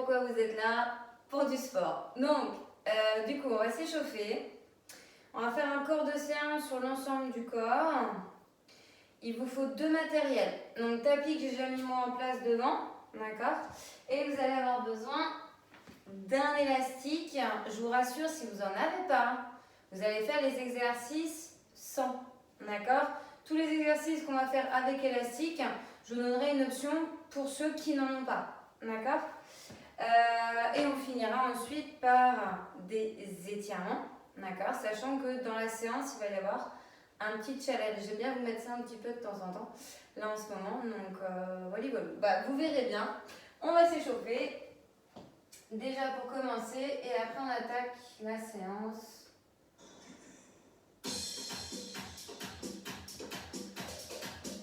pourquoi vous êtes là, pour du sport. Donc, du coup, on va s'échauffer. On va faire un corps de séance sur l'ensemble du corps. Il vous faut 2 matériels. Donc, tapis que j'ai déjà mis moi en place devant, d'accord? Et vous allez avoir besoin d'un élastique. Je vous rassure, si vous n'en avez pas, vous allez faire les exercices sans, d'accord? Tous les exercices qu'on va faire avec élastique, je vous donnerai une option pour ceux qui n'en ont pas, d'accord? Et on finira ensuite par des étirements, d'accord? Sachant que dans la séance, il va y avoir un petit challenge. J'aime bien vous mettre ça un petit peu de temps en temps, là en ce moment. Donc voilà, bah, vous verrez bien. On va s'échauffer. Déjà pour commencer, et après on attaque la séance.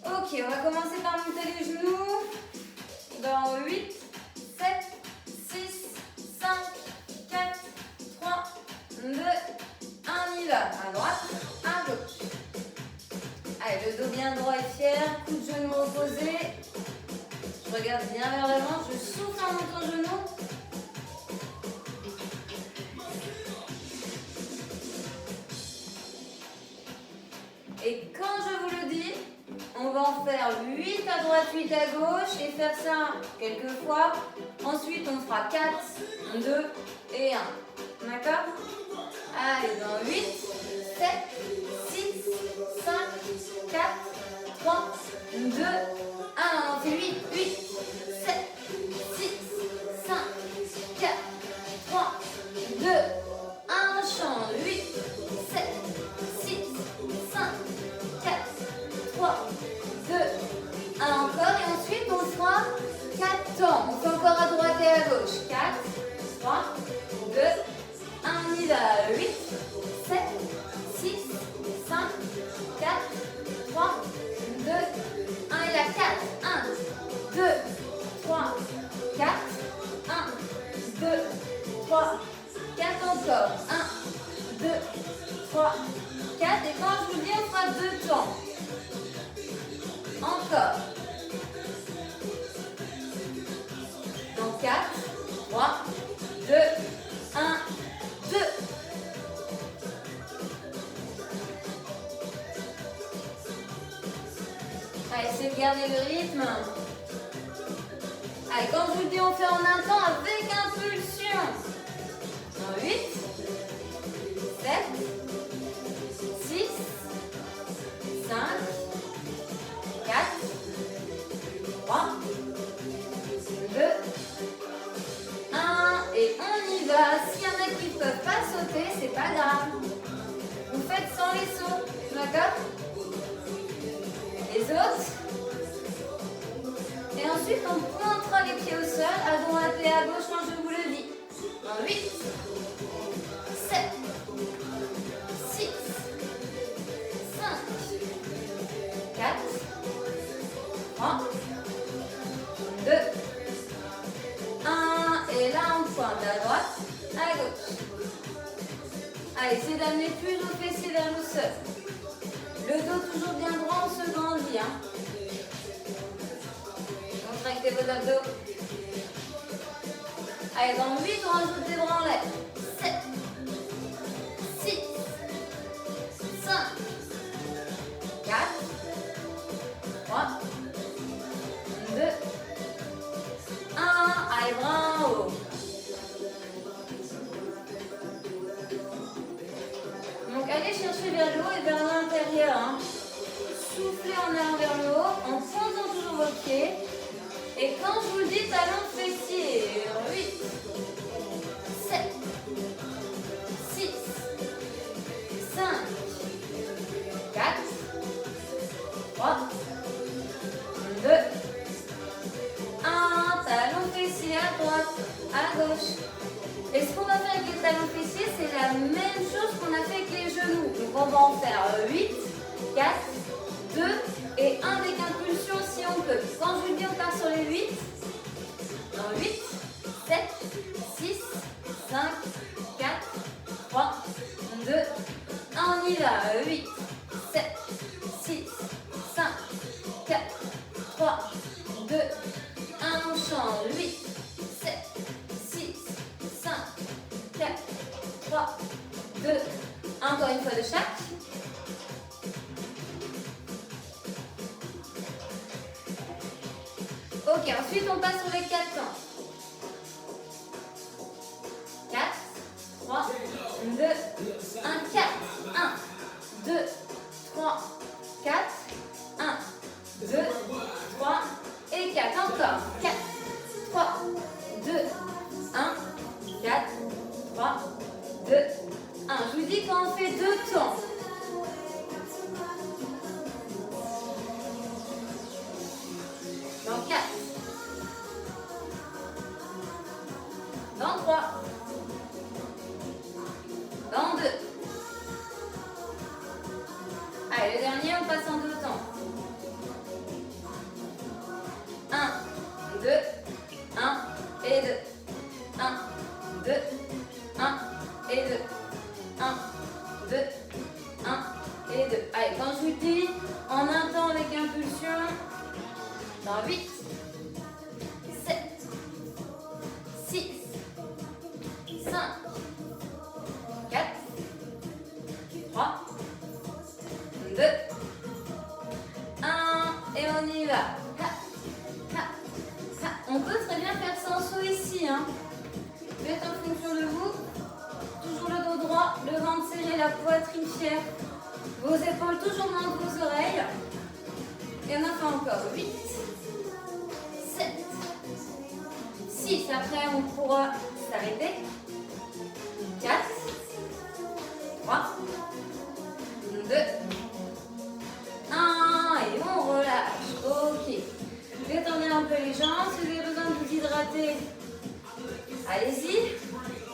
Ok, on va commencer par monter les genoux. Dans 8, 7, 6, 5, 4, 3, 2, 1, on y va. À droite, à gauche. Allez, le dos bien droit et fier, coup de genou opposé. Je regarde bien vers l'avant, je souffle en montant le genou. Et quand je vous le dis, on va en faire 8 à droite, 8 à gauche et faire ça quelques fois. Ensuite, on fera 4, 2 et 1. D'accord? Allez, dans 8, 7, 6, 5, 4, 3, 2, 1. On fait 8, 8, 7, 6, 5, 4, 3, 2, 1. On change. 8, 7, 6, 5, 4, 3, 2, 1 encore. Et ensuite, on fera 4 temps. On fait encore à droite et à gauche. 4, 3, 2, 1. On y va. 8, 7, 6, 5, 4, 3, 2, 1. Et là, 4, 1, 2, 3, 4, 1, 2, 3, 4 encore. 1, 2, 3, 4. Et quand je vous dis, on fera 2 temps. Encore. Donc 4, 3, 2, 1, 2. Allez, essayez de garder le rythme. Allez, quand je vous dis, on fait en un temps avec impulsion. 8, 7, 6, 5, 4, 3, 2, 1. Et on y va. S'il y en a qui ne peuvent pas sauter, c'est pas grave. Vous faites sans les sauts. D'accord? Les autres. Et ensuite, on pointera les pieds au sol, à droite et à gauche quand je vous le dis. Dans 8, 7, 6, 5, 4, 3, 2, 1. Et là, on pointe à droite, à gauche. Allez, essayez d'amener plus vos fessiers vers le sol. Le dos toujours bien droit, on se grandit. Contractez vos abdos. Allez, dans 8, on rajoute des bras en l'air. 7, 6, 5, 4, 3, 2, 1. Allez, bras en haut. Donc, allez chercher vers le haut et vers l'intérieur. Soufflez en allant vers le haut, en pointant toujours vos pieds. Et quand je vous le dis, talons fessiers. 8, 7, 6, 5, 4, 3, 2, 1. Talons fessiers à droite, à gauche. Et ce qu'on va faire avec les talons fessiers, c'est la même chose qu'on a fait avec les genoux. Donc on va en faire 8, 4, 2 et 1 avec impulsion si on peut. Quand je vous dis, on part sur les 8. Dans 8, 7, 6, 5, 4, 3, 2, 1. On y va. 8, 7, 6, 5, 4, 3, 2, 1. On change. 8, 7, une fois de chaque. Ok, ensuite on passe sur les 4 temps. 4, 3, 2, 1, 4. 1, 2, 3, 4. 1, 2, 3 et 4. Encore. 4, 3, 2, 1, 4, 3, 2, 1. Je vous dis quand on fait 2 temps. Dans 4. Dans 3. Dans 2. Allez, le dernier, on passe en 2 temps. 1, 2, 1 et 2. 1, 2, 1 et 2. 1, 2, 1 et 2. Allez, quand je vous dis en un temps avec impulsion, dans 8, 7, 6, 5, 4, 3, 2, 1 et on y va. On peut très bien faire sans saut ici. Faites en fonction de vous. Toujours le dos droit, le ventre serré, la poitrine fière. Vos épaules toujours loin de vos oreilles. Et on en fait encore 8, 7, 6. Après, on pourra s'arrêter. 4, 3, 2, 1. Et on relâche. Ok. Détendez un peu les jambes. Si vous avez besoin de vous hydrater, allez-y.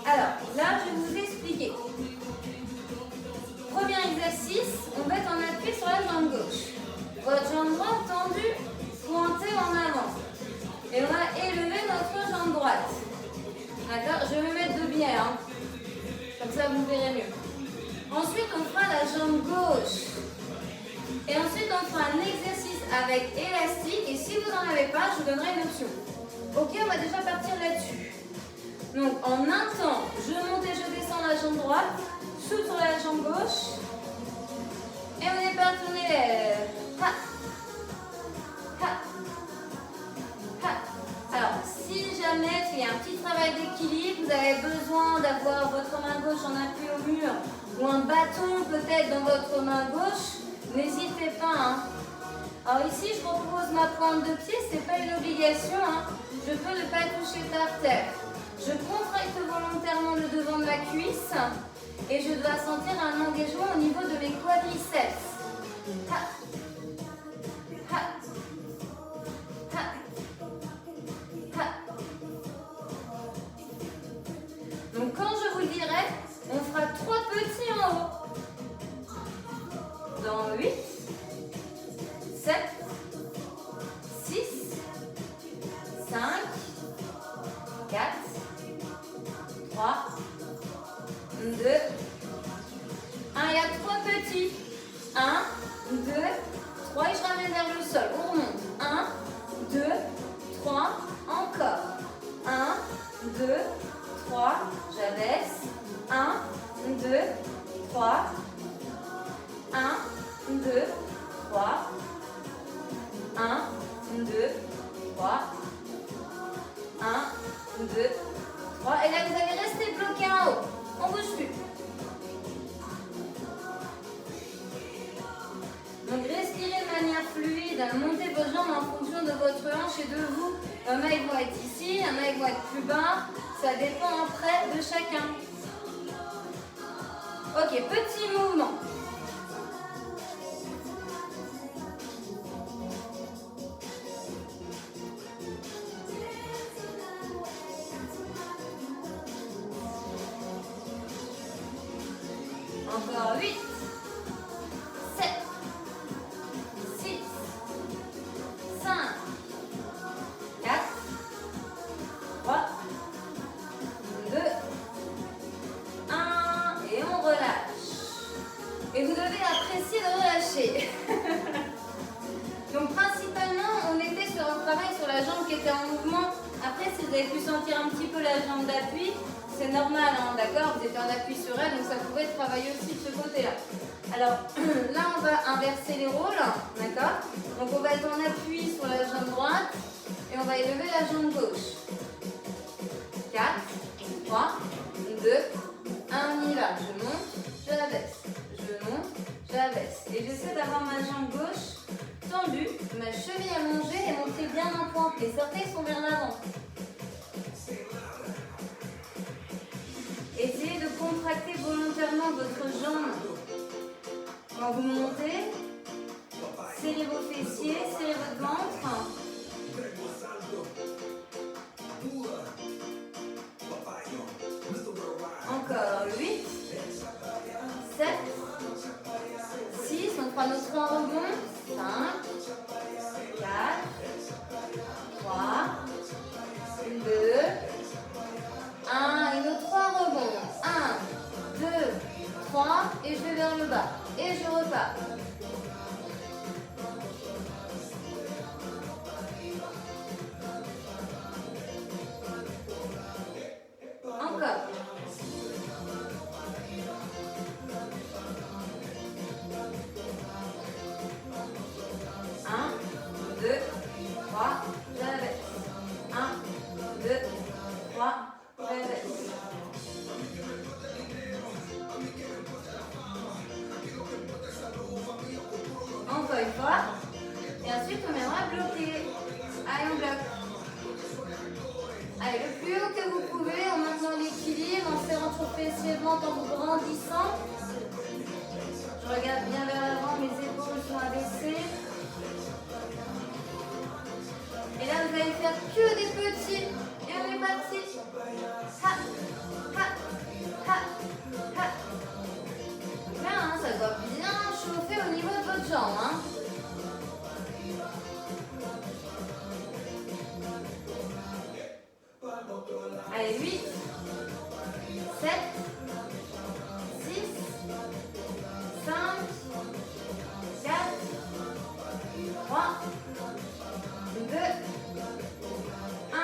Alors, là, je vais vous expliquer. Premier exercice, on va être en appui sur la jambe gauche. Votre jambe droite tendue, pointée en avant. Et on va élever notre jambe droite. D'accord? Je vais me mettre de biais. Comme ça, vous verrez mieux. Ensuite, on fera la jambe gauche. Et ensuite, on fera un exercice avec élastique. Et si vous n'en avez pas, je vous donnerai une option. Ok, on va déjà partir là-dessus. Donc, en un temps, je monte et je descends la jambe droite. Souffle sur la jambe gauche. Et on est parti, on élève. Ha. Ha. Ha. Alors, si jamais il y a un petit travail d'équilibre, vous avez besoin d'avoir votre main gauche en appui au mur ou un bâton peut-être dans votre main gauche, n'hésitez pas. Alors ici, je repose ma pointe de pied, ce n'est pas une obligation. Je peux ne pas toucher par terre. Je contracte volontairement le devant de ma cuisse et je dois sentir un engagement au niveau de mes quadriceps. Ha. Ha. Ha. Ha. Donc quand je vous le dirai, on fera 3 petits en haut. Dans 8, 7, 6, 5, 4, 3, 2, 1. Il y a 3 petits. 1, 2, 3 et je ramène vers le sol. On remonte. 1, 2, 3. Encore. 1, 2, 3. J'abaisse. 1, 2, 3. 1, 2, 3. 1, 2, 3. 1, 2, 3. Et là, vous allez rester bloqué en haut. On ne bouge plus. Donc, respirez de manière fluide. Montez vos jambes en fonction de votre hanche et de vous. Il y en a, ils vont être ici. Il y en a, ils vont être plus bas. Ça dépend après de chacun. Ok, petit mouvement. Encore 8, 7, 6, 5, 4, 3, 2, 1 et on relâche. Et vous devez apprécier de relâcher. Donc principalement, on était sur un travail sur la jambe qui était en mouvement. Après, si vous avez pu sentir un petit peu la jambe d'appui, c'est normal, hein, d'accord? Vous étiez en appui sur elle, donc ça pouvait travailler aussi de ce côté-là. Alors, là, on va inverser les rôles, d'accord? Donc, on va être en appui sur la jambe droite et on va élever la jambe gauche. 4, 3, 2, 1, on y va. Je monte, je la baisse. Je monte, je la baisse. Et j'essaie d'avoir ma jambe gauche tendue, ma cheville allongée et mon pied bien en pointe. Les orteils sont vers l'avant. Essayez de contracter volontairement votre jambe quand vous montez. Serrez vos fessiers, serrez votre ventre. Encore 8, 7, 6, on fera nos 3 rebonds. 5, 4, 3, 2, 1, et nos 3 rebonds. 1, 2, 3, et je vais vers le bas. Et je repars. Encore. 1, 2, 3, je la baisse. 1, 2, 3, je la baisse. Encore une fois. Et ensuite, on viendra bloquer. Allez, on bloque. Allez, le plus haut que vous pouvez en maintenant l'équilibre, en serrant trop fessièrement en vous grandissant. Je regarde bien vers l'avant, mes épaules sont abaissées. Et là, vous allez faire que des petits. Et on est parti. Ha, ha, ha, ha. Là, hein, ça doit bien chauffer au niveau de votre jambe. Hein. Allez, 8, 7, 6, 5, 4, 3, 2, 1.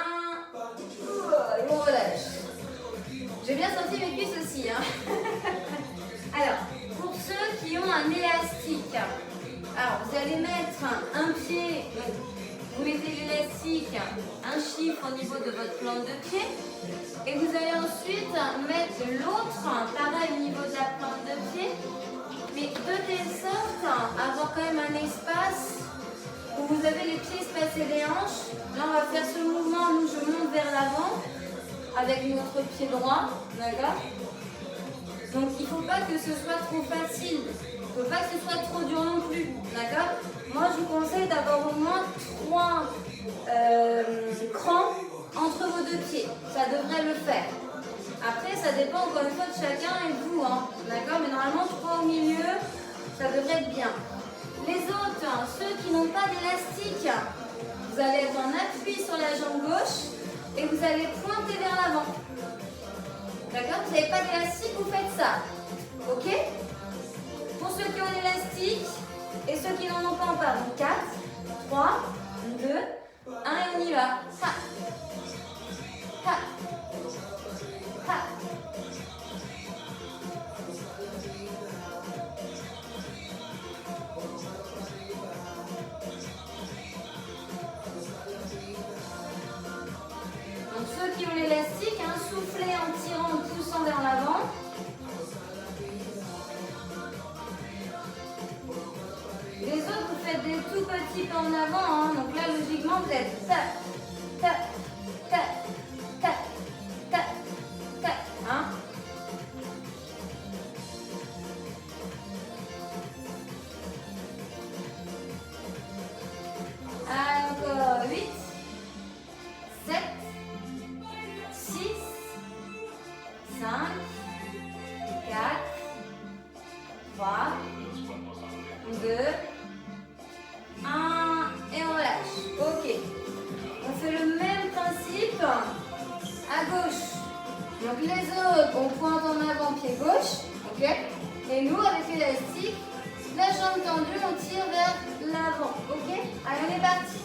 Et on relâche. J'ai bien senti mes cuisses aussi. Hein. Alors, pour ceux qui ont un élastique, alors vous allez mettre un pied, vous mettez l'élastique, un chiffre au niveau de votre plante de pied, et vous allez ensuite mettre l'autre, pareil au niveau de la plante de pied, mais de telle sorte à avoir quand même un espace où vous avez les pieds espacés des hanches. Là, on va faire ce mouvement où je monte vers l'avant avec notre pied droit, d'accord? Donc, il ne faut pas que ce soit trop facile. Il ne faut pas que ce soit trop dur non plus, d'accord? Moi, je vous conseille d'avoir au moins 3 crans entre vos deux pieds. Ça devrait le faire. Après, ça dépend encore une fois de chacun et de vous, hein, d'accord? Mais normalement, 3 au milieu, ça devrait être bien. Les autres, ceux qui n'ont pas d'élastique, vous allez être en appui sur la jambe gauche et vous allez pointer vers l'avant. D'accord? Vous n'avez pas d'élastique, vous faites ça. Ok? Pour ceux qui ont l'élastique et ceux qui n'en ont pas, on part. Donc 4, 3, 2, 1 et on y va. Ha. Ha. Ha. Donc ceux qui ont l'élastique, hein, soufflez en tirant, en poussant vers l'avant. Les autres, vous faites des tout petits pas en avant. Hein. Donc là, logiquement, vous êtes tac, tac, tac, tac, tac, tac. Hein. Encore 8, 7, 6, 5, 4, 3, 2, 1 et on relâche. Ok. On fait le même principe à gauche. Donc les autres, on pointe en avant pied gauche. Ok. Et nous, avec l'élastique, la jambe tendue, on tire vers l'avant. Ok. Allez, on est parti.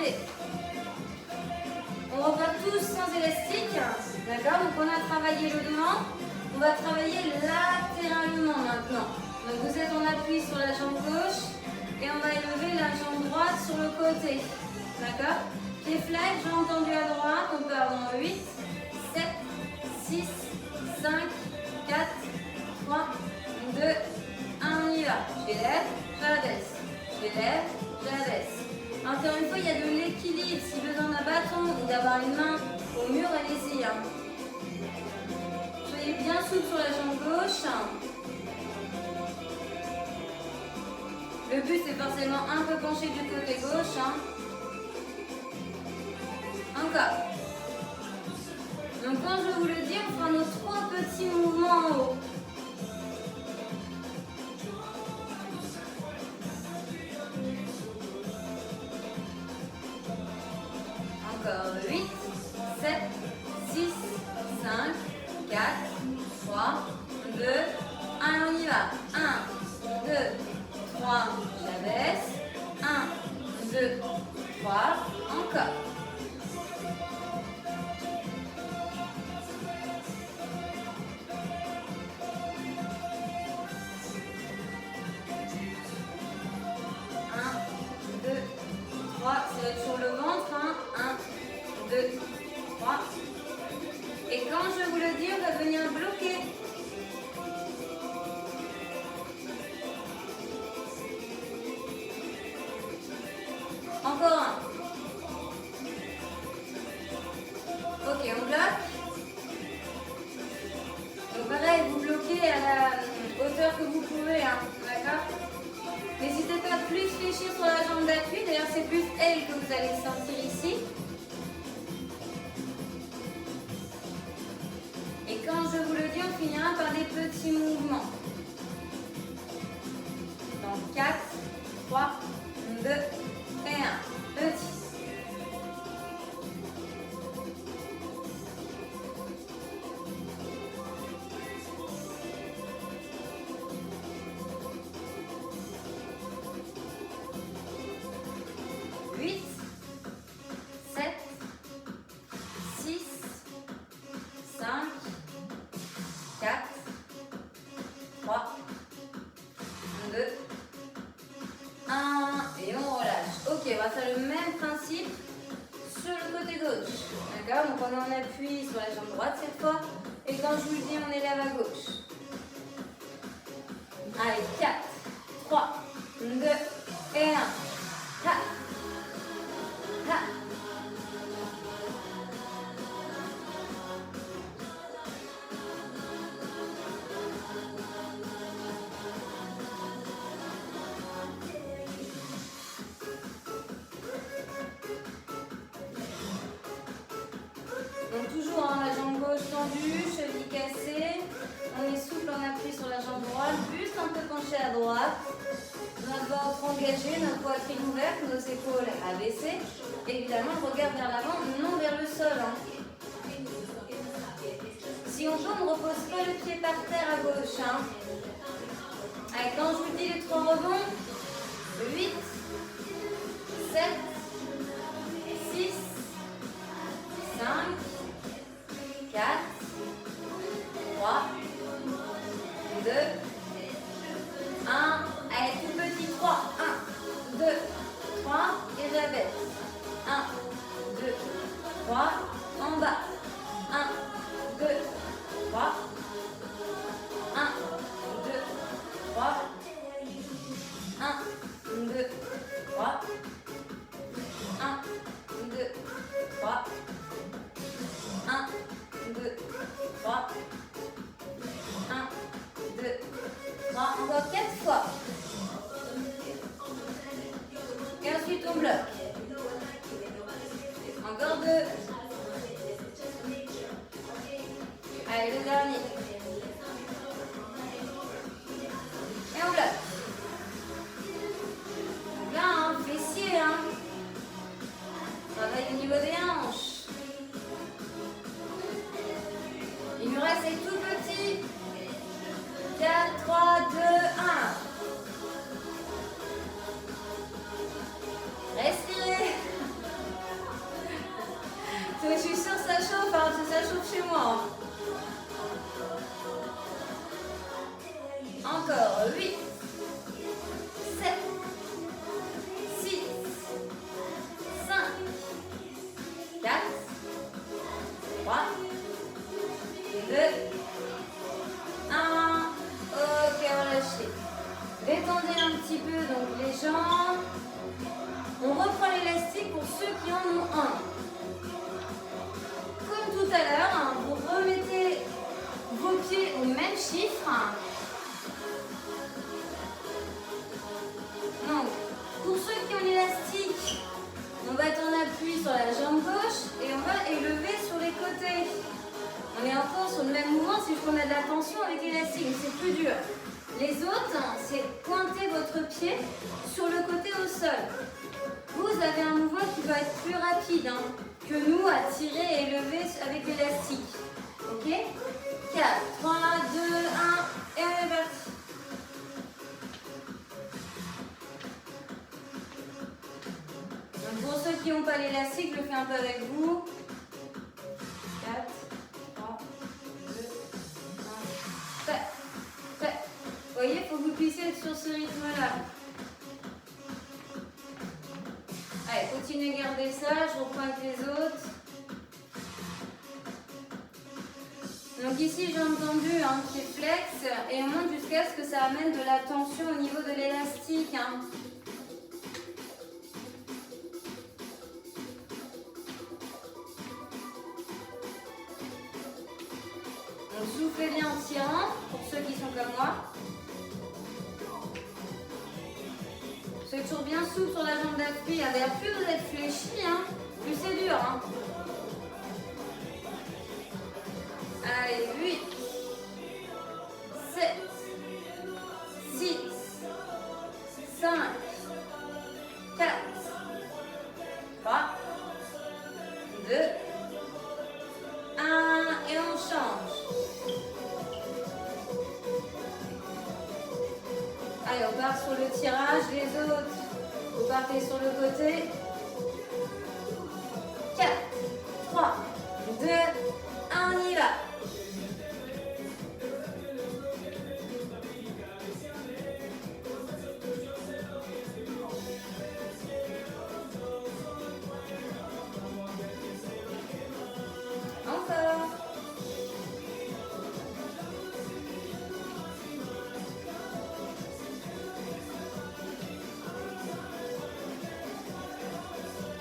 Allez. On repart tous sans élastique. D'accord? Donc on a travaillé le devant. On va travailler latéralement maintenant. Donc vous êtes en appui sur la jambe gauche et on va élever la jambe droite sur le côté. D'accord? Pied flex, jambe tendue à droite. On part dans 8, 7, 6, 5, 4, 3, 2, 1, on y va. Je lève, j'abaisse. Je lève, j'abaisse. Encore une fois, il y a de l'équilibre. Si besoin d'un bâton ou d'avoir une main au mur, allez-y. Hein. Soyez bien souple sur la jambe gauche. Le but, c'est forcément un peu penché du côté gauche. Hein. Encore. Donc, quand je vous le dis, on fera nos 3 petits mouvements en haut. Encore 8, 7, 6, 5, 4, 3, 2, 1, on y va. 1, 2, 3, j'abaisse. 1, 2, 3, encore. Sur le ventre, hein. 1, 2, 3. Et quand je vous le dis, on va venir bloquer. Encore un. Ok, on bloque. Donc pareil, vous bloquez à la hauteur que vous pouvez, hein. D'accord? N'hésitez pas à plus fléchir sur la jambe d'appui, d'ailleurs c'est plus elle que vous allez sentir ici. Et quand je vous le dis, on finira par des petits mouvements. Donc 4, 3, 2 et 1. Petit. Donc on est en appui sur la jambe droite cette fois. Et quand je vous le dis, on élève à gauche. Allez, 4, 3, 2 et 1. Ha. Ha. Donc toujours hein, la jambe gauche tendue, cheville cassée. On est souple en appui sur la jambe droite, buste un peu penché à droite. Notre ventre engagé, notre poitrine ouverte, nos épaules abaissées. Évidemment, on regarde vers l'avant, non vers le sol. Hein. Si on peut, on ne repose pas le pied par terre à gauche. Hein. Allez, quand je vous dis les 3 rebonds, 8, 7, 6, 5, 4, 3, 2, 1. Allez, tout petit, 3. 1, 2, 3. Et j'abaisse. 1, 2, 3. En bas. 1, 2, 3. 1, 2, 3. 1, 2, 3. 1, 2, 3. 1, 2, 3. 1, 2, 3. Encore 4 fois. Et ensuite on bloque. Encore 2. Allez, le dernier. Et on bloque. Là, hein, fessier, hein. Travaille au niveau des hanches. Il nous reste les tout petits. 4, 3, 2, 1. Respirez. chauffe chez moi. Hein. Encore 8, 7, 6, 5, 4, 3, 2, 1. Ok, relâchez. Détendez un petit peu donc les jambes. On reprend l'élastique pour ceux qui en ont un. Comme tout à l'heure, hein, vous remettez vos pieds au même chiffre. Donc, pour ceux qui ont l'élastique, on va être en appui sur la jambe gauche et on va élever sur les côtés. On est encore sur le même mouvement, c'est juste qu'on a de la tension avec l'élastique, mais c'est plus dur. Les autres, c'est pointer votre pied sur le côté au sol. Vous avez un mouvement qui va être plus rapide hein, que nous à tirer et élever avec l'élastique. Ok? 4, 3, 2, 1 et on est parti. Donc pour ceux qui n'ont pas l'élastique, je le fais un peu avec vous. 4, 3, 2, 1. Fait. Vous voyez, il faut que vous puissiez être sur ce rythme-là. Allez, continuez à garder ça, je reprends avec les autres. Donc ici, j'ai entendu un pied flex et on monte jusqu'à ce que ça amène de la tension au niveau de l'élastique. Hein. Donc soufflez bien en tirant, pour ceux qui sont comme moi. C'est toujours bien souple sur la jambe d'appui. D'ailleurs, plus vous êtes fléchi, hein, plus c'est dur. Hein. Allez, 8, 7, 6, 5, 4, 3, 2, 1 et on change. Allez, on part sur le tirage. Les autres, vous partez sur le côté. 4, 3, 2, 1, on y va. Encore.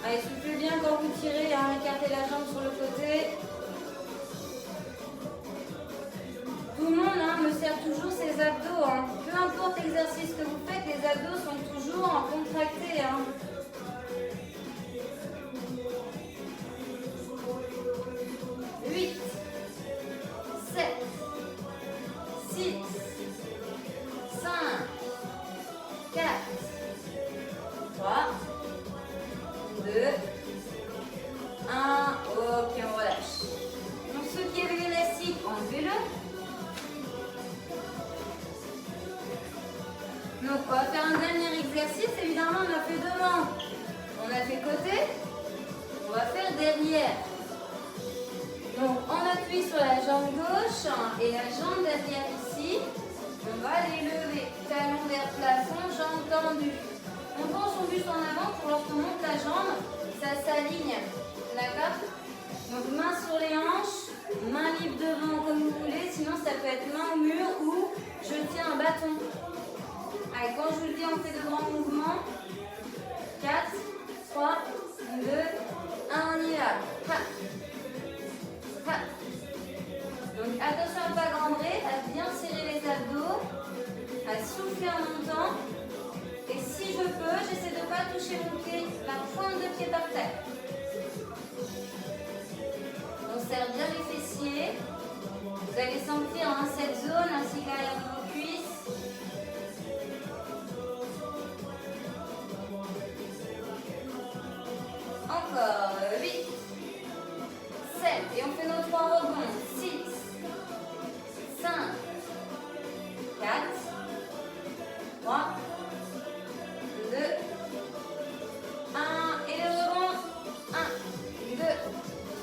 Allez, soufflez bien quand vous tirez, hein, écartez la jambe sur le côté. Tout le monde hein, me sert toujours ses abdos. Hein. Peu importe l'exercice que vous faites, les abdos sont toujours en contractés. Hein. Donc on va faire un dernier exercice. Évidemment, on a fait devant, on a fait côté, on va faire derrière. Donc on appuie sur la jambe gauche et la jambe derrière ici. On va les lever, talon vers plafond, jambe tendue. On prend son buste en avant pour lorsqu'on monte la jambe, ça s'aligne. D'accord? Donc main sur les hanches, main libre devant comme vous voulez, sinon ça peut être main au mur ou je tiens un bâton. Allez, quand je vous le dis, on fait de grands mouvements. 4, 3, 2, 1, on y va. Ha. Ha. Donc attention à ne pas gambrer, à bien serrer les abdos, à souffler en montant. Et si je peux, j'essaie de ne pas toucher mon pied, la pointe de pied par terre. On serre bien les fessiers. Vous allez sentir hein, cette zone ainsi que l'arrière de vos cuisses. Encore 8, 7, et on fait nos 3 rebonds. 6, 5, 4, 3, 2, 1, et le rebond. 1, 2,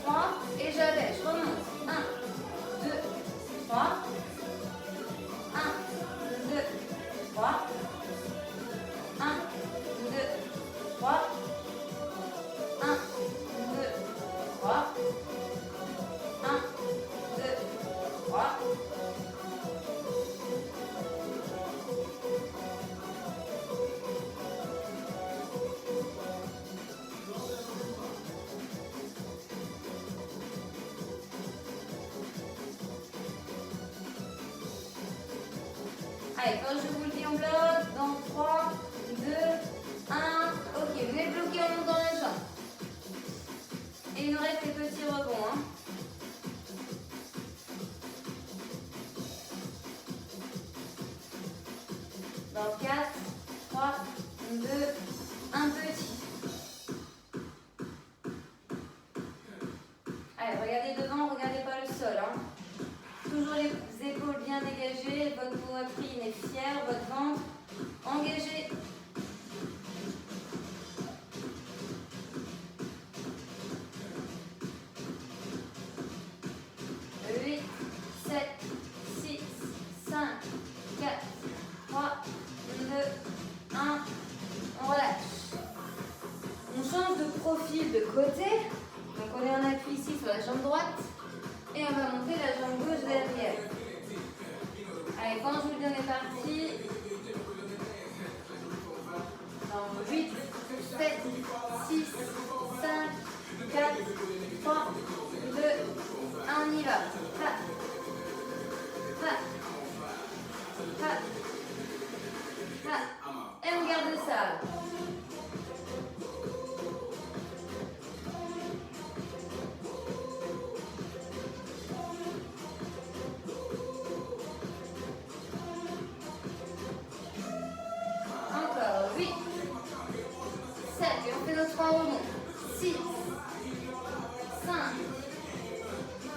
3, et j'allège, je remonte. Allez, quand je vous le dis, on bloque. Dans 3, 2, 1. Ok, vous êtes bloqué en montant la jambe. Et il nous reste les petits rebonds. Hein. Dans 4, 3, 2, 1 petit. Allez, regardez devant, regardez pas le sol. Hein. Toujours les épaules bien dégagées, votre poitrine est fière, votre ventre engagé. 8, 7, 6, 5, 4, 3, 2, 1. On relâche. On change de profil de côté. Donc on est en appui ici sur la jambe droite. Et on va monter la jambe gauche derrière. Allez, quand je vous le donne, est parti. Dans 8, 7, 6, 5, 4, 3, 2, 1, on y va. Ha. Ha. Ha. Ha. Et on garde ça. Encore 8, 7, et on fait nos 3 rebonds. 6, 5,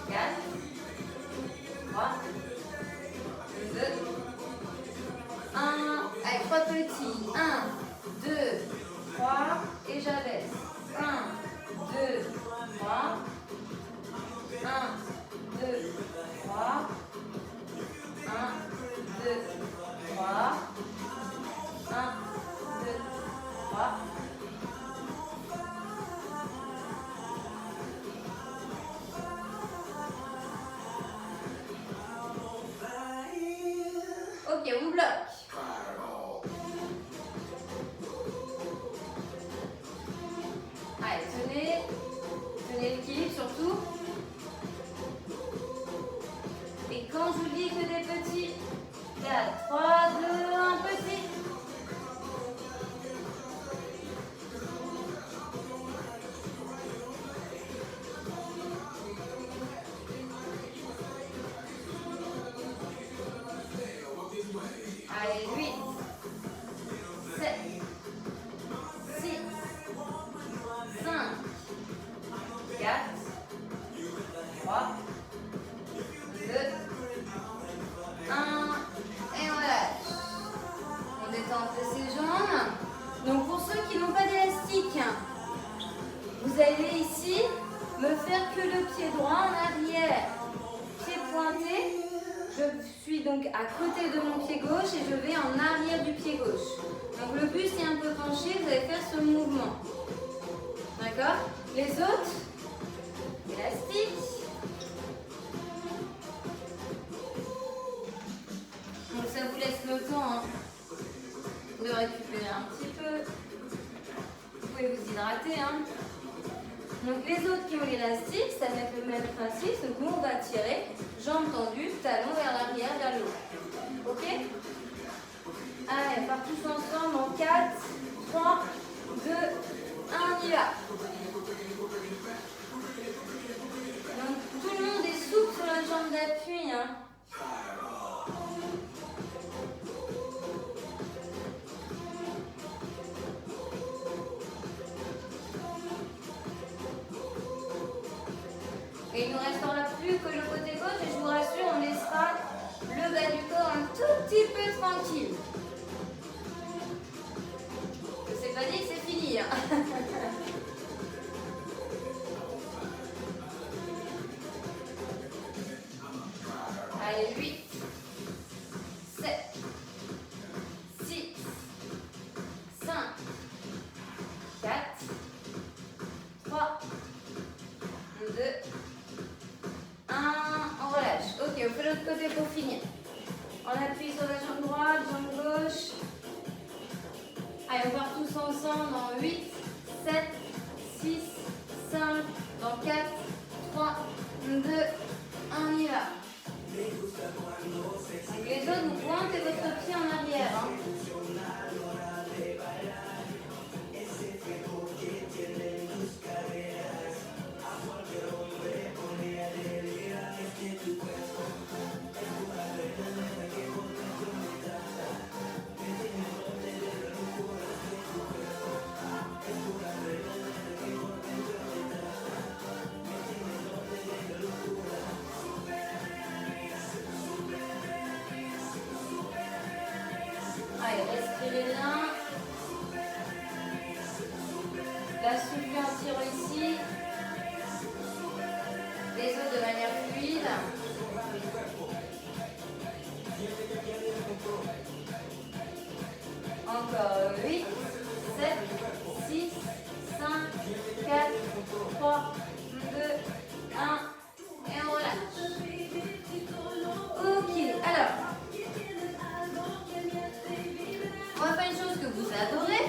4, 3, 2, 1. Allez, 3 petits. 1, 2, 3. Et j'abaisse. 1, 2, 3. 1, 2, 3. 1, 2, 3. 1, 2, 3. Ok, on bloque. Allez, tenez l'équilibre surtout. Et quand je vous dis que des petits, 4, 3, 2, 1, petit. Allez, 8, 7, 6, 5, 4, 3, 2, 1. Et on relâche. On détend un peu ses jambes. Donc pour ceux qui n'ont pas d'élastique, vous allez ici me faire que le pied droit en arrière, pied pointé. Je suis donc à côté de mon pied gauche et je vais en arrière du pied gauche. Donc le buste est un peu penché, vous allez faire ce mouvement. D'accord? Les autres, élastiques. Donc ça vous laisse le temps hein, de récupérer un petit peu. Vous pouvez vous hydrater. Hein. Donc les autres qui ont l'élastique, ça va être le même principe. Donc nous on va tirer, jambes tendues, talons vers l'arrière, vers le haut. Ok? Allez, on part tous ensemble en 4, 3, 2, 1, on y va. Donc tout le monde est souple sur la jambe d'appui. Hein. Et il ne nous restera plus que le côté gauche et je vous rassure, on laissera le bas du corps un tout petit peu tranquille. Je ne sais pas dit que c'est fini. Hein. Allez, 8, 7, 6, 5, 4, 3, 2, 1, on relâche. Ok, on fait l'autre côté pour finir. On appuie sur la jambe droite, jambe gauche. Allez, on part tous ensemble dans 8, 7, 6, 5, dans 4, 3, 2, 1, on y va. Donc les autres, vous pointez votre pied en va souffler un petit peu ici. Les os de manière fluide. Encore 8, 7, 6, 5, 4, 3, 2, 1. Et on relâche. Ok, alors. On va faire une chose que vous adorez.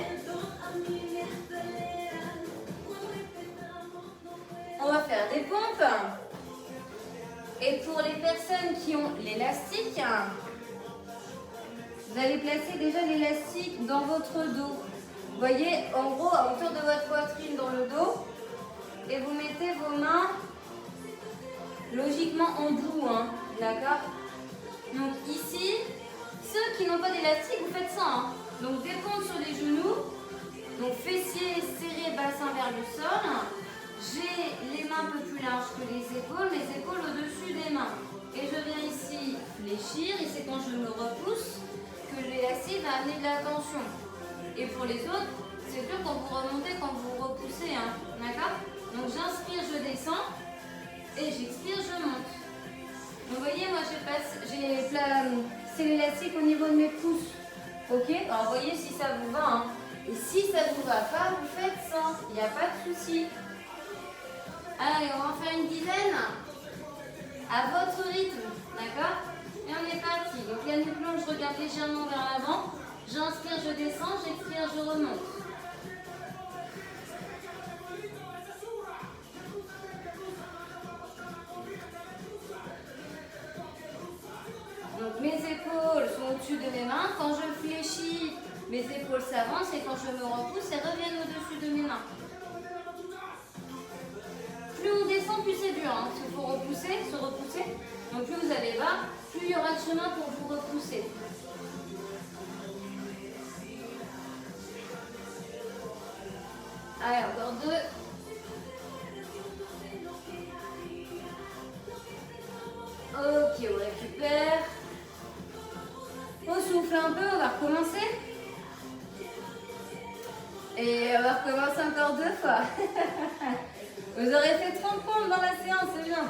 On va faire des pompes. Et pour les personnes qui ont l'élastique, vous allez placer déjà l'élastique dans votre dos. Vous voyez, en gros, à hauteur de votre poitrine dans le dos. Et vous mettez vos mains logiquement en bout. D'accord? Donc ici, ceux qui n'ont pas d'élastique, vous faites ça. Donc des pompes sur les genoux. Donc fessiers serrés, bassin vers le sol. J'ai les mains un peu plus larges que les épaules au-dessus des mains. Et je viens ici fléchir, et c'est quand je me repousse que l'élastique va amener de la tension. Et pour les autres, c'est dur quand vous remontez, quand vous repoussez. D'accord? Donc j'inspire, je descends, et j'expire, je monte. Donc vous voyez, moi c'est l'élastique au niveau de mes pouces. Ok? Alors voyez si ça vous va. Et si ça ne vous va pas, vous faites ça. Il n'y a pas de souci. Allez, on va en faire une dizaine à votre rythme, d'accord? Et on est parti. Donc la nuque longue, je regarde légèrement vers l'avant. J'inspire, je descends, j'expire, je remonte. Donc mes épaules sont au-dessus de mes mains. Quand je fléchis, mes épaules s'avancent, et quand je me repousse, elles reviennent au-dessus de mes mains. Plus on descend, plus c'est dur, parce qu'il faut se repousser. Donc plus vous allez bas, plus il y aura de chemin pour vous repousser. Allez, encore 2. Ok, on récupère. On souffle un peu, on va recommencer. Et on va recommencer encore 2 fois. Vous aurez fait 30 pompes dans la séance, c'est bien.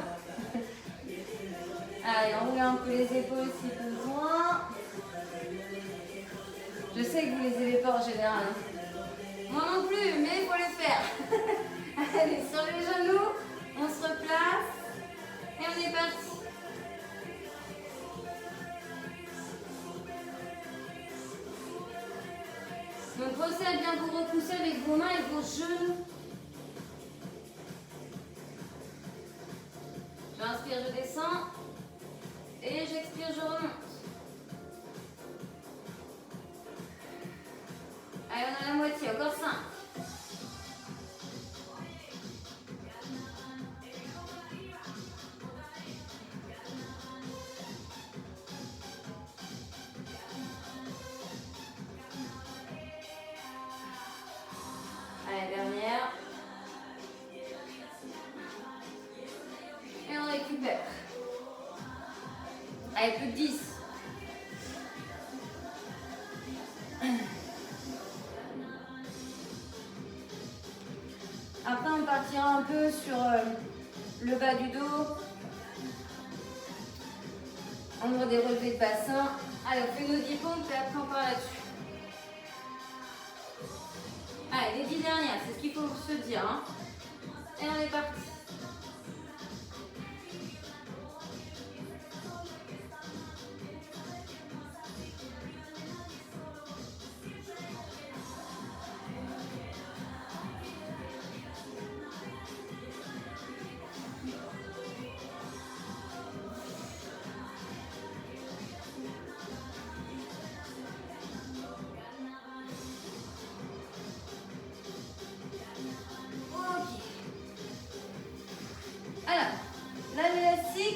Allez, enroulez un peu les épaules si besoin. Je sais que vous les aimez pas en général. Moi non plus, mais il faut les faire. Allez, sur les genoux, on se replace. Et on est parti. Donc pensez à bien vous repousser avec vos mains et vos genoux. J'inspire, je descends. Et j'expire, je remonte. Allez, on a la moitié, encore 5. Allez, dernière. Et on récupère. Allez, plus de 10. Après, on partira un peu sur le bas du dos. On aura des relevés de bassin. Allez, on fait nos 10 pompes et après on part là-dessus. Allez, les 10 dernières, c'est ce qu'il faut se dire. Et on est parti.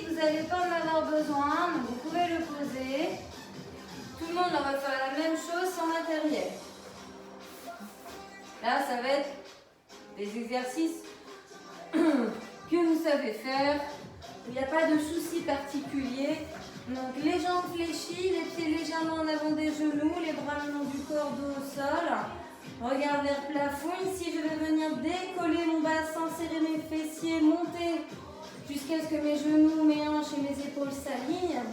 Vous n'allez pas en avoir besoin, donc vous pouvez le poser. Tout le monde va faire la même chose sans matériel. Là, ça va être des exercices que vous savez faire. Il n'y a pas de souci particulier. Donc les jambes fléchies, les pieds légèrement en avant des genoux, les bras le long du corps, dos au sol. Regard vers le plafond. Ici, je vais venir que mes genoux, mes hanches et mes épaules s'alignent.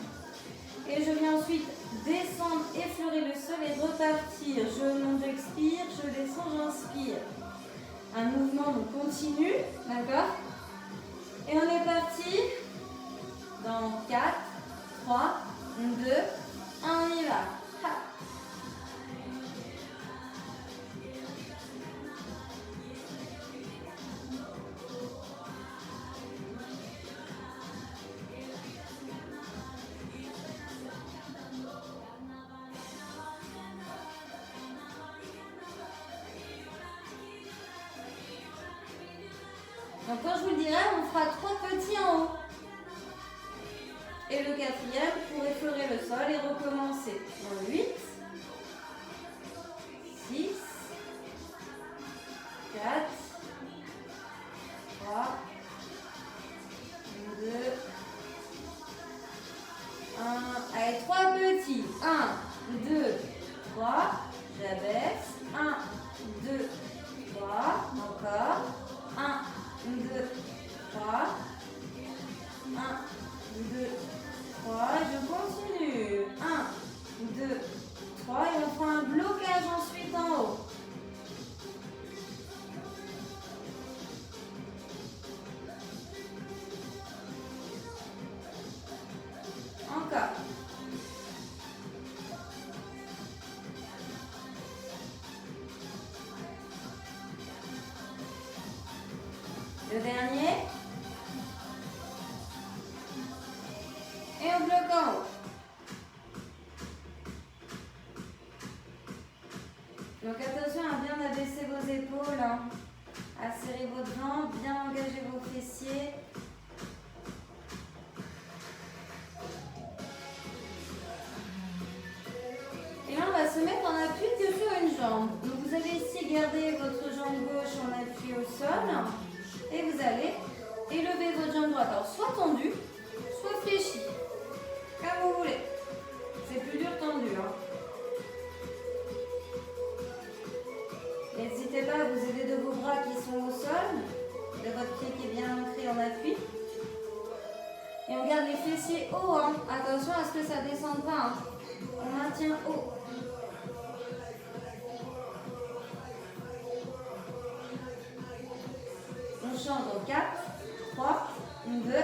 Et je viens ensuite descendre, effleurer le sol et repartir. Je monte, j'expire, je descends, j'inspire. Un mouvement donc continu, d'accord? Et on est parti dans 4, 3, 2, 1, on y va. Ha. Donc quand je vous le dirai, on fera 3 petits en haut. Et le 4e pour effleurer le sol et recommencer. Dans 8, 6, 4, 3, 2, 1. Allez, 3 petits. 1, 2, 3. J'abaisse. 1, 2, 3. Encore. 1, 2, 3. 1, 2, 3. Je continue. 1, 2, 3. Et on fera un blocage ensuite en haut. Encore. Le dernier. Et on bloque en haut. Donc attention à bien abaisser vos épaules, hein. À serrer vos jambes, bien engager vos fessiers. Et là on va se mettre en appui sur une jambe. Donc vous allez ici garder votre jambe gauche en appui au sol. Et vous allez élever votre jambe droite. Alors soit tendue, soit fléchie. Comme vous voulez. C'est plus dur tendu, hein. N'hésitez pas à vous aider de vos bras qui sont au sol, de votre pied qui est bien ancré en appui. Et on garde les fessiers hauts, hein. Attention à ce que ça ne descende pas, hein. On maintient haut. On change en 4, 3, 2,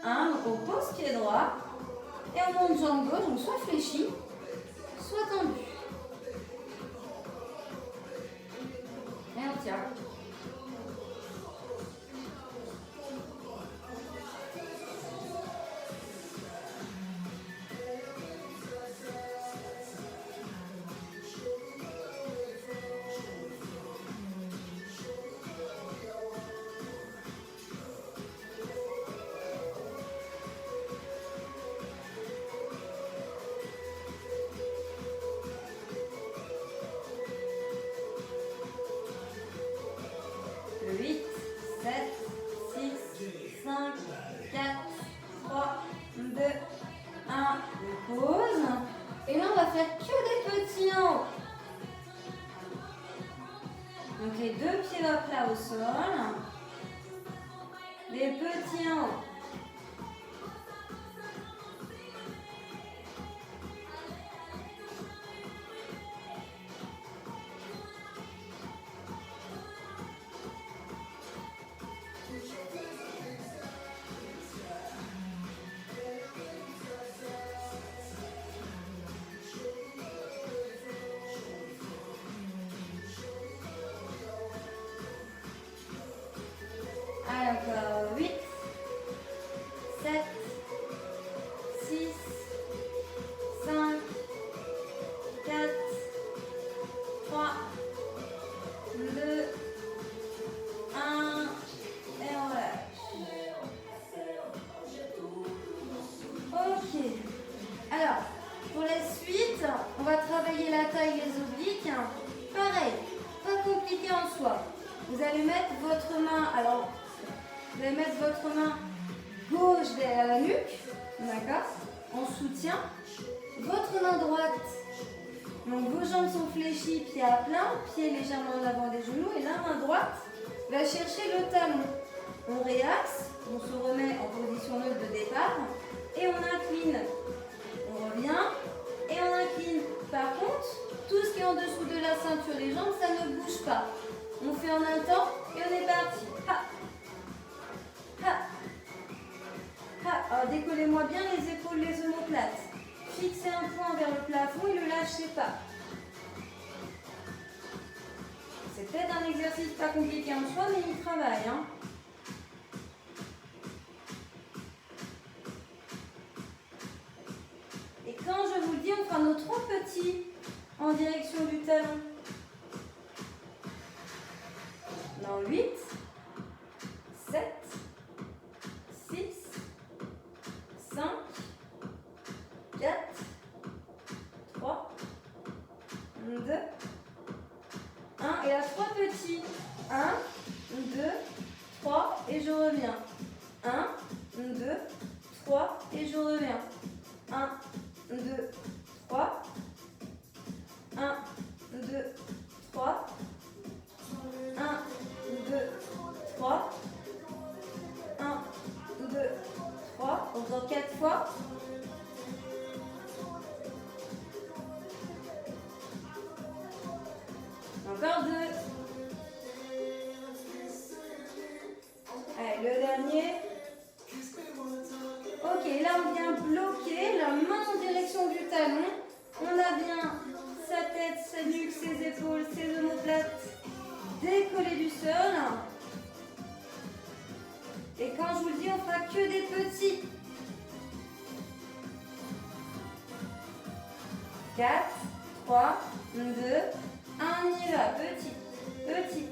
1. Donc on pose pied droit. Et on monte jambe gauche, donc soit fléchie, soit tendue. Et on tient. Donc les deux pieds hop là au sol, les petits en haut. Encore 8, 7, 6, 5, 4, 3, 2, 1, et on relâche. Ok. Alors, pour la suite, on va travailler la taille, les obliques. Pareil, pas compliqué en soi. Vous allez mettre votre main, alors, vous allez mettre votre main gauche derrière la nuque, d'accord, en soutien. Votre main droite, donc vos jambes sont fléchies, pied à plat, pied légèrement en avant des genoux. Et la main droite va chercher le talon. On réaxe, on se remet en position neutre de départ et on incline. On revient et on incline. Par contre, tout ce qui est en dessous de la ceinture des jambes, ça ne bouge pas. On fait en un temps et on est parti. Ha. Ha. Ha. Alors décollez-moi bien les épaules, les omoplates. Fixez un point vers le plafond et ne le lâchez pas. C'est peut-être un exercice pas compliqué en soi, mais il travaille. Hein. Et quand je vous le dis, on fera nos 3 petits en direction du talon. Dans 8, 7, 6, 5, 4, 3, 2, 1. Et là, 3 petits. 1, 2, 3 et je reviens. 1, 2, 3 et je reviens. 1, 2, 3. 1, 2, 3. 1, 2, 3. 1, 2, 3. Encore 4 fois. Encore 2. Allez, le dernier. Ok, là on vient bloquer la main en direction du talon. On a bien sa tête, sa nuque, ses épaules, ses omoplates décollées du sol. Et quand je vous le dis, on fera que des petits. 4, 3, 2, 1, on y va. Petit, petit.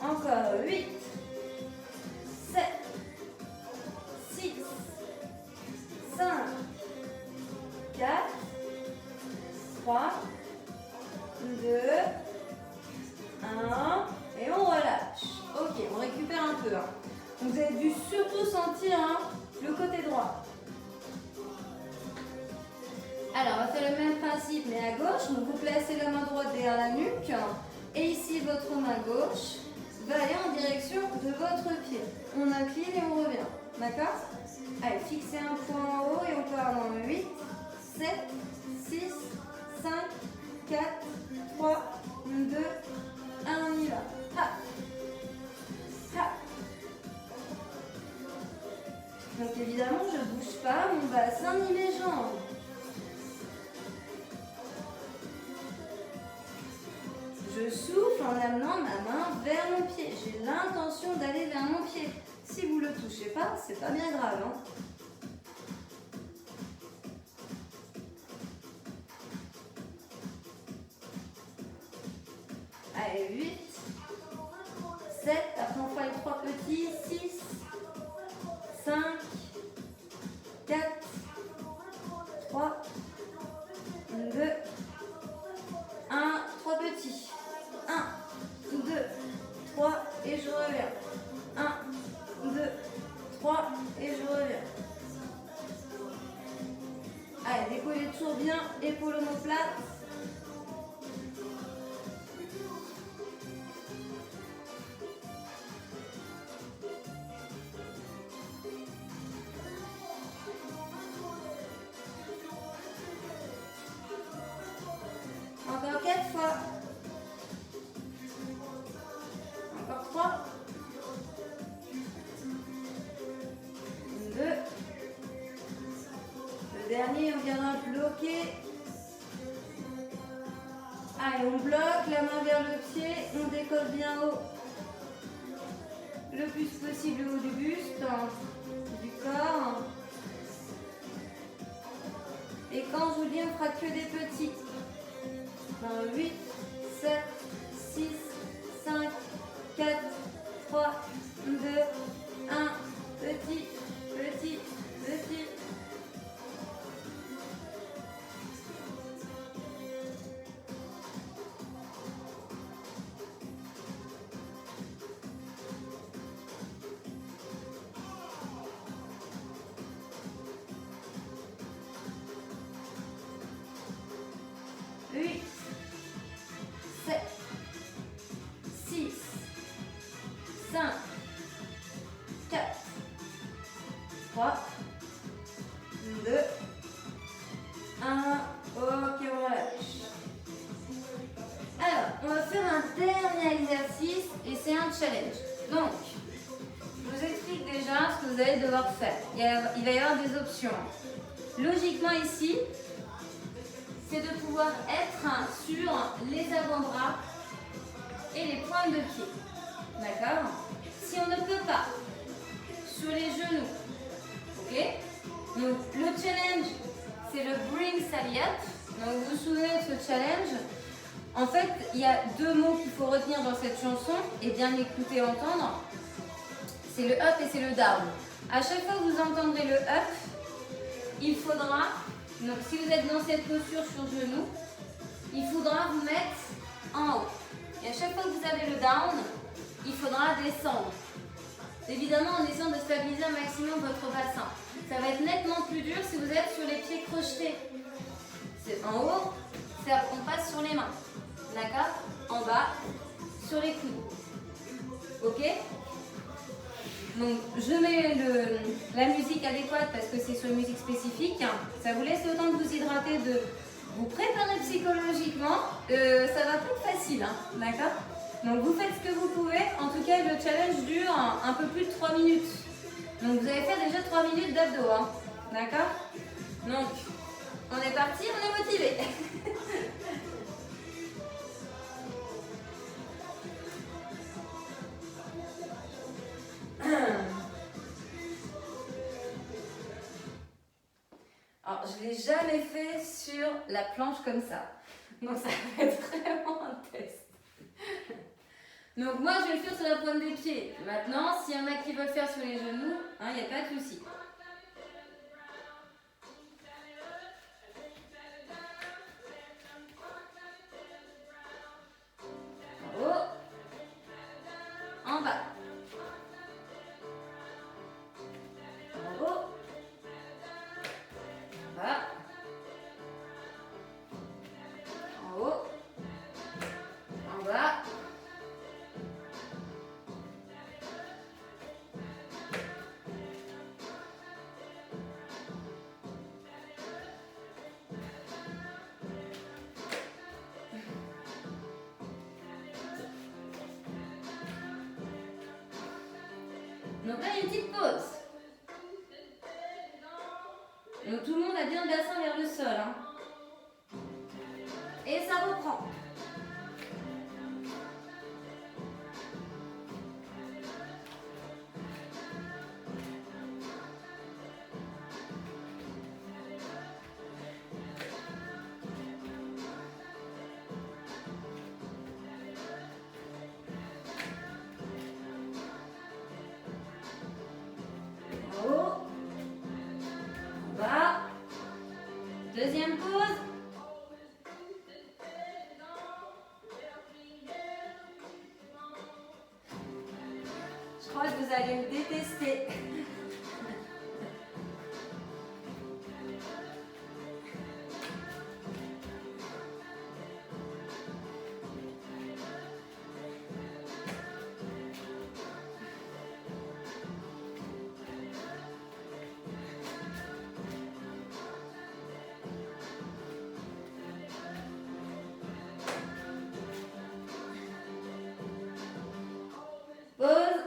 Encore 8, 7, 6, 5, 4, 3, 2, 1, et on relâche. Ok, on récupère un peu. Hein. Donc vous avez dû surtout sentir hein, le côté droit. Alors, on va faire le même principe, mais à gauche. Donc vous placez la main droite derrière la nuque. Et ici, votre main gauche va aller en direction de votre pied. On incline et on revient. D'accord? Allez, fixez un point en haut et on part dans 8, 7, 6, 5, 4, 3, 2, 1, on y va. Ha. Ha. Donc évidemment, je ne bouge pas mon bassin ni mes jambes. Je souffle en amenant ma main vers mon pied. J'ai l'intention d'aller vers mon pied. Si vous ne le touchez pas, c'est pas bien grave. Hein. Allez, 8, 7, après on fera les 3 petits, 6, 5, 4, 3, 2, 1, 3 petits. 1, 2, 3 et je reviens. 1, 2, 3 et je reviens. Allez, décollez toujours bien, épaules omoplates. Encore 4 fois. Encore 3. 2. Le dernier, on viendra bloquer. Allez, on bloque, la main vers le pied, on décolle bien haut. Le plus possible le haut du buste, du corps. Et quand je vous dis, on fera que des petits. Dans 8, 7, 6, 5, 4, 3, 2, 1. Petit, petit, petit. 3, 2, 1. Ok, on relâche. Alors, on va faire un dernier exercice et c'est un challenge. Donc, je vous explique déjà ce que vous allez devoir faire. Il va y avoir des options. Logiquement ici, c'est de pouvoir être sur les avant-bras et les pointes de pied. D'accord? Si on ne peut pas, sur les genoux, ok? Donc le challenge, c'est le bring sally up. Donc vous vous souvenez de ce challenge? En fait, il y a deux mots qu'il faut retenir dans cette chanson et bien écouter et entendre. C'est le up et c'est le down. À chaque fois que vous entendrez le up, il faudra, donc si vous êtes dans cette posture sur genou, il faudra vous mettre en haut. Et à chaque fois que vous avez le down, il faudra descendre. Évidemment, en essayant de stabiliser un maximum votre bassin. Ça va être nettement plus dur si vous êtes sur les pieds crochetés. En haut, on passe sur les mains. D'accord? En bas, sur les coudes. Ok? Donc, je mets la musique adéquate parce que c'est sur une musique spécifique. Ça vous laisse le temps de vous hydrater, de vous préparer psychologiquement. Ça va pas être facile, hein, d'accord? Donc, vous faites ce que vous pouvez. En tout cas, le challenge dure un peu plus de 3 minutes. Donc, vous allez faire déjà 3 minutes d'abdos, hein, d'accord? Donc, on est parti, on est motivé. Alors, je ne l'ai jamais fait sur la planche comme ça. Donc, ça va être vraiment un test. Donc, moi, je vais le faire sur la pointe des pieds. Maintenant, s'il y en a qui veulent faire sur les genoux, il n'y a pas de souci. En haut. En bas. En haut. En bas. En haut. En bas. Donc là, il y a une petite pause. Donc tout le monde a bien le bassin vers le sol. Hein. Et ça reprend. En haut. En bas. Deuxième pause. Je crois que vous allez me détester. Pause.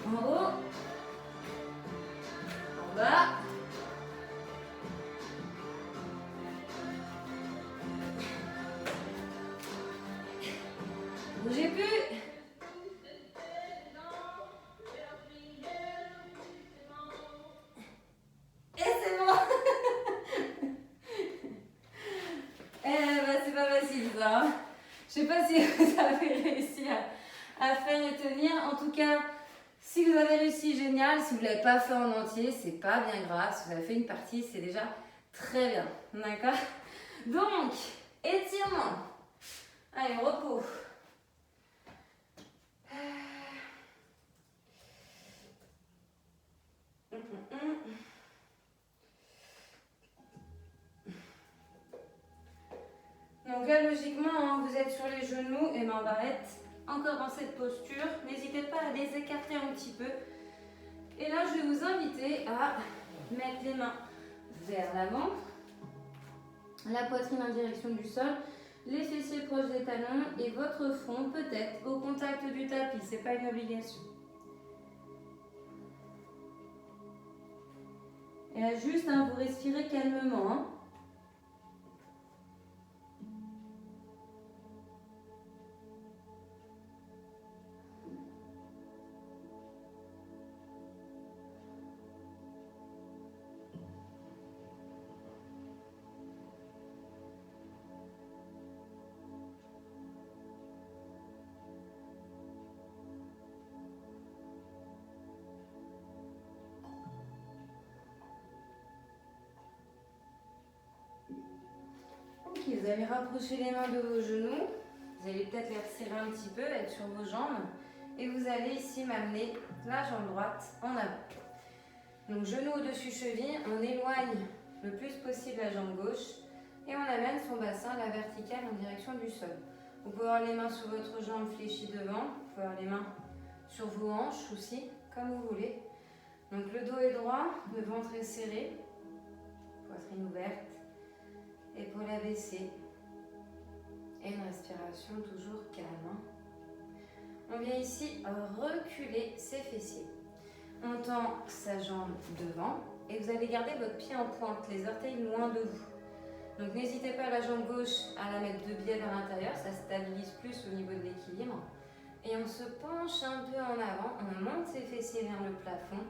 En haut. En bas. Bougez plus. Et c'est bon. C'est pas facile ça. Je sais pas si vous avez réussi à faire et tenir. En tout cas, si vous avez réussi, génial. Si vous ne l'avez pas fait en entier, c'est pas bien grave. Si vous avez fait une partie, c'est déjà très bien. D'accord? Donc, étirement. Allez, repos. Donc là, logiquement, hein, vous êtes sur les genoux, et ben on va être encore dans cette posture. N'hésitez pas à les écarter un petit peu. Et là, je vais vous inviter à mettre les mains vers l'avant, la poitrine en direction du sol, les fessiers proches des talons et votre front peut-être au contact du tapis. C'est pas une obligation. Et là, juste, hein, vous respirez calmement. Hein. Vous allez rapprocher les mains de vos genoux, vous allez peut-être les resserrer un petit peu, être sur vos jambes, et vous allez ici m'amener la jambe droite en avant. Donc genou au-dessus cheville, on éloigne le plus possible la jambe gauche, et on amène son bassin à la verticale en direction du sol. Vous pouvez avoir les mains sous votre jambe fléchie devant, vous pouvez avoir les mains sur vos hanches aussi, comme vous voulez. Donc le dos est droit, le ventre est serré, poitrine ouverte. Épaules abaissées. Et une respiration toujours calme. On vient ici reculer ses fessiers. On tend sa jambe devant et vous allez garder votre pied en pointe, les orteils loin de vous. Donc n'hésitez pas la jambe gauche à la mettre de biais vers l'intérieur, ça stabilise plus au niveau de l'équilibre. Et on se penche un peu en avant, on monte ses fessiers vers le plafond.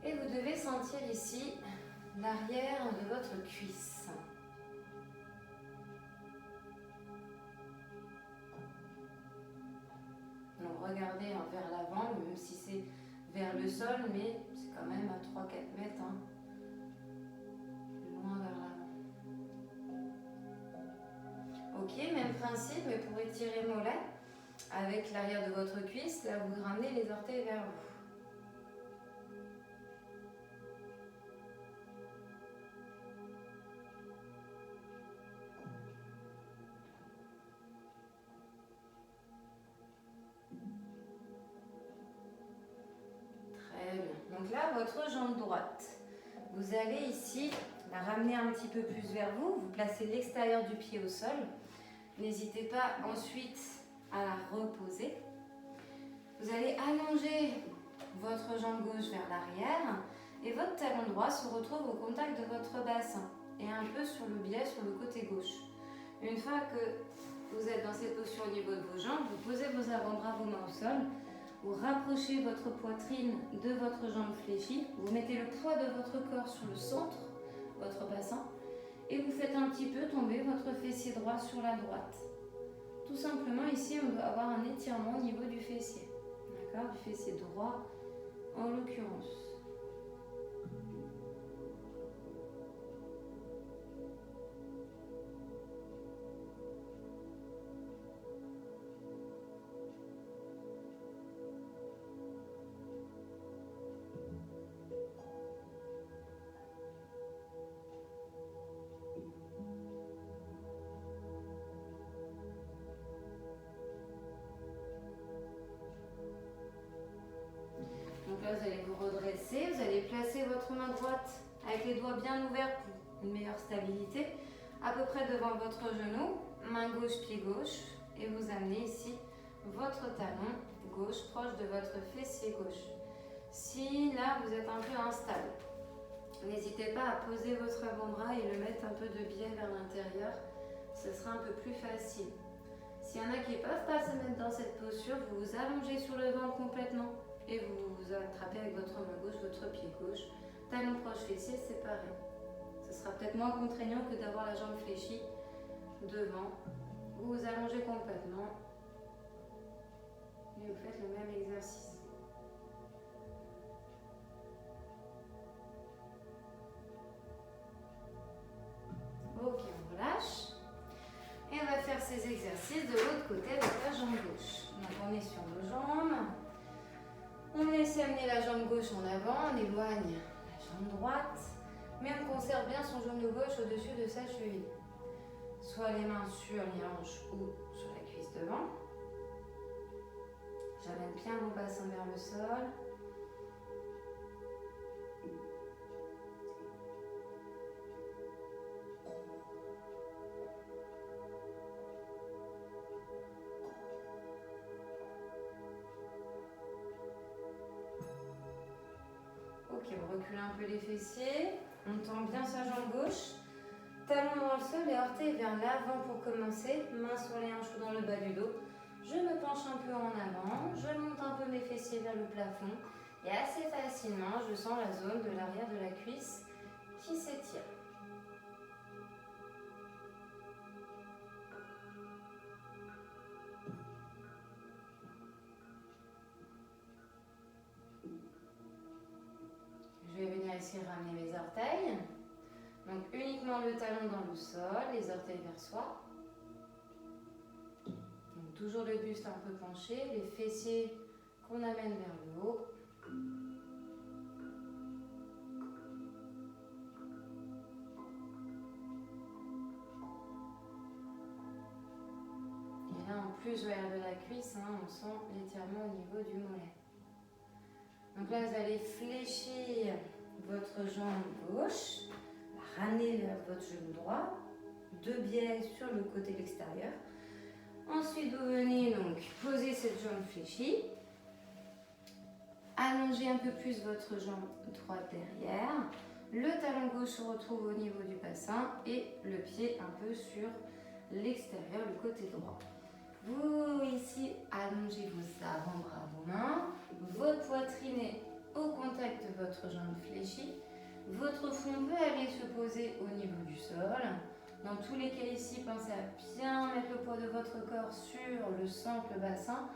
Et vous devez sentir ici l'arrière de votre cuisse. Donc regardez vers l'avant, même si c'est vers le sol, mais c'est quand même à 3-4 mètres. Hein. Loin vers l'avant. Ok, même principe, mais pour étirer mollet, avec l'arrière de votre cuisse, là vous ramenez les orteils vers vous. Donc là, votre jambe droite, vous allez ici la ramener un petit peu plus vers vous. Vous placez l'extérieur du pied au sol. N'hésitez pas ensuite à la reposer. Vous allez allonger votre jambe gauche vers l'arrière et votre talon droit se retrouve au contact de votre bassin et un peu sur le biais sur le côté gauche. Une fois que vous êtes dans cette posture au niveau de vos jambes, vous posez vos avant-bras, vos mains au sol. Vous rapprochez votre poitrine de votre jambe fléchie, vous mettez le poids de votre corps sur le centre, votre bassin, et vous faites un petit peu tomber votre fessier droit sur la droite. Tout simplement, ici, on doit avoir un étirement au niveau du fessier, d'accord, du fessier droit en l'occurrence. Donc là, vous allez vous redresser, vous allez placer votre main droite avec les doigts bien ouverts pour une meilleure stabilité, à peu près devant votre genou, main gauche, pied gauche, et vous amenez ici votre talon gauche gauche proche de votre fessier gauche. Si là vous êtes un peu instable, n'hésitez pas à poser votre avant-bras et le mettre un peu de biais vers l'intérieur, ce sera un peu plus facile. S'il y en a qui ne peuvent pas se mettre dans cette posture, vous vous allongez sur le ventre complètement et vous vous attrapez avec votre main gauche, votre pied gauche. Talon proche fessier, c'est pareil. Ce sera peut-être moins contraignant que d'avoir la jambe fléchie devant. Vous vous allongez complètement et vous faites le même exercice. Ok, on relâche. Et on va faire ces exercices de l'autre côté avec la jambe gauche. Donc on est sur nos jambes. On essaie d'amener la jambe gauche en avant, on éloigne la jambe droite, mais on conserve bien son genou gauche au-dessus de sa cheville. Soit les mains sur les hanches ou sur la cuisse devant. J'amène bien mon bassin vers le sol. Ok, on recule un peu les fessiers. On tend bien sa jambe gauche. Talon dans le sol et orteils vers l'avant pour commencer. Mains sur les hanches ou dans le bas du dos. Je me penche un peu en avant. Je monte un peu mes fessiers vers le plafond. Et assez facilement, je sens la zone de l'arrière de la cuisse qui s'étire. Je vais venir ici ramener mes orteils. Donc uniquement le talon dans le sol, les orteils vers soi. Donc toujours le buste un peu penché, les fessiers qu'on amène vers le haut. Et là en plus vers de la cuisse, on sent l'étirement au niveau du mollet. Donc là vous allez fléchir votre jambe gauche. Ramenez vers votre genou droit, deux biais sur le côté de l'extérieur. Ensuite, vous venez donc poser cette jambe fléchie. Allongez un peu plus votre jambe droite derrière. Le talon gauche se retrouve au niveau du bassin et le pied un peu sur l'extérieur, le côté droit. Vous ici, allongez vos avant-bras, vos mains. Votre poitrine est au contact de votre jambe fléchie. Votre front peut aller se poser au niveau du sol. Dans tous les cas ici, pensez à bien mettre le poids de votre corps sur le centre, le bassin.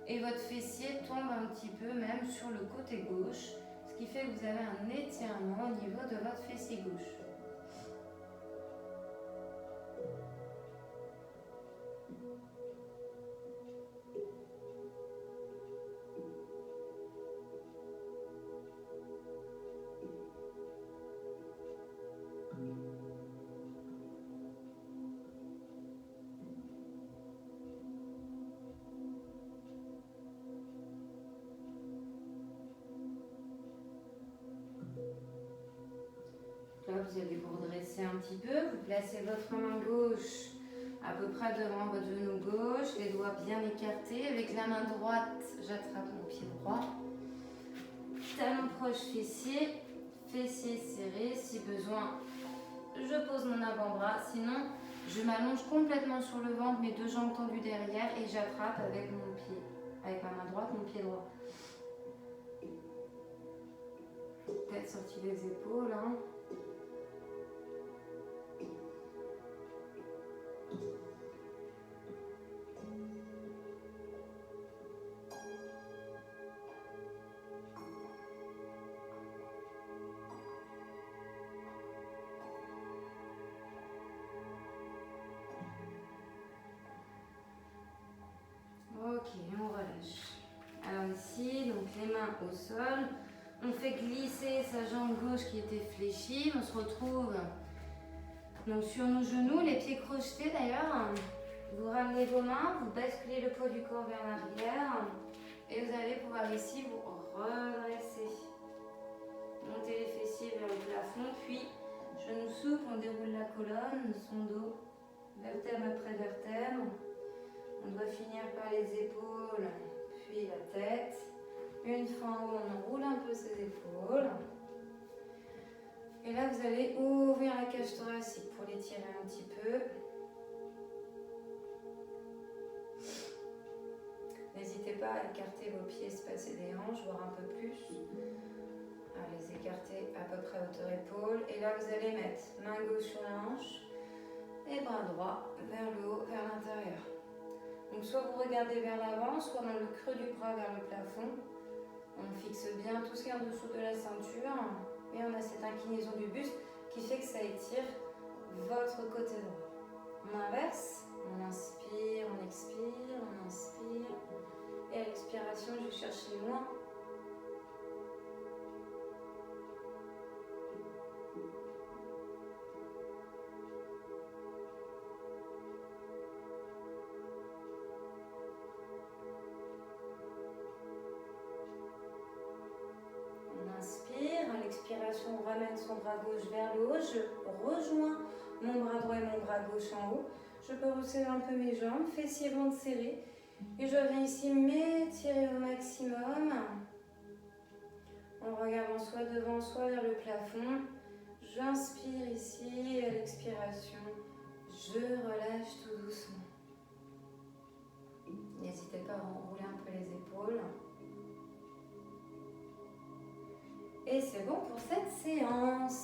Et votre fessier tombe un petit peu même sur le côté gauche. Ce qui fait que vous avez un étirement au niveau de votre fessier gauche. Là, vous allez vous redresser un petit peu. Vous placez votre main gauche à peu près devant votre genou gauche, les doigts bien écartés. Avec la main droite, j'attrape mon pied droit. Talon proche fessier, fessier serré. Si besoin, je pose mon avant-bras. Sinon, je m'allonge complètement sur le ventre, mes deux jambes tendues derrière et j'attrape avec mon pied, avec ma main droite, mon pied droit. Tête sortie des épaules. Ok, on relâche. Alors ici, donc les mains au sol. On fait glisser sa jambe gauche qui était fléchie. On se retrouve donc sur nos genoux, les pieds crochetés d'ailleurs. Vous ramenez vos mains, vous basculez le poids du corps vers l'arrière. Et vous allez pouvoir ici vous redresser. Montez les fessiers vers le plafond, puis genoux souples, on déroule la colonne, son dos, vertèbre après vertèbre. On doit finir par les épaules, puis la tête. Une fois en haut, on enroule un peu ses épaules. Et là, vous allez ouvrir la cage thoracique pour l'étirer un petit peu. N'hésitez pas à écarter vos pieds, espacer des hanches, voire un peu plus. À les écarter à peu près à hauteur épaule. Et là, vous allez mettre main gauche sur la hanche et bras droit vers le haut, vers l'intérieur. Donc soit vous regardez vers l'avant, soit dans le creux du bras vers le plafond. On fixe bien tout ce qui est en dessous de la ceinture. Et on a cette inclinaison du buste qui fait que ça étire votre côté droit. On inverse, on inspire, on expire, on inspire. Et à l'expiration, je vais chercher loin. On inspire, à l'expiration, on ramène son bras gauche vers le haut. Je rejoins mon bras droit et mon bras gauche en haut. Je peux resserrer un peu mes jambes, fessiers ventre serré. Et je viens ici m'étirer au maximum. En regardant soit devant, soit vers le plafond. J'inspire ici et à l'expiration, je relâche tout doucement. N'hésitez pas à enrouler un peu les épaules. Et c'est bon pour cette séance.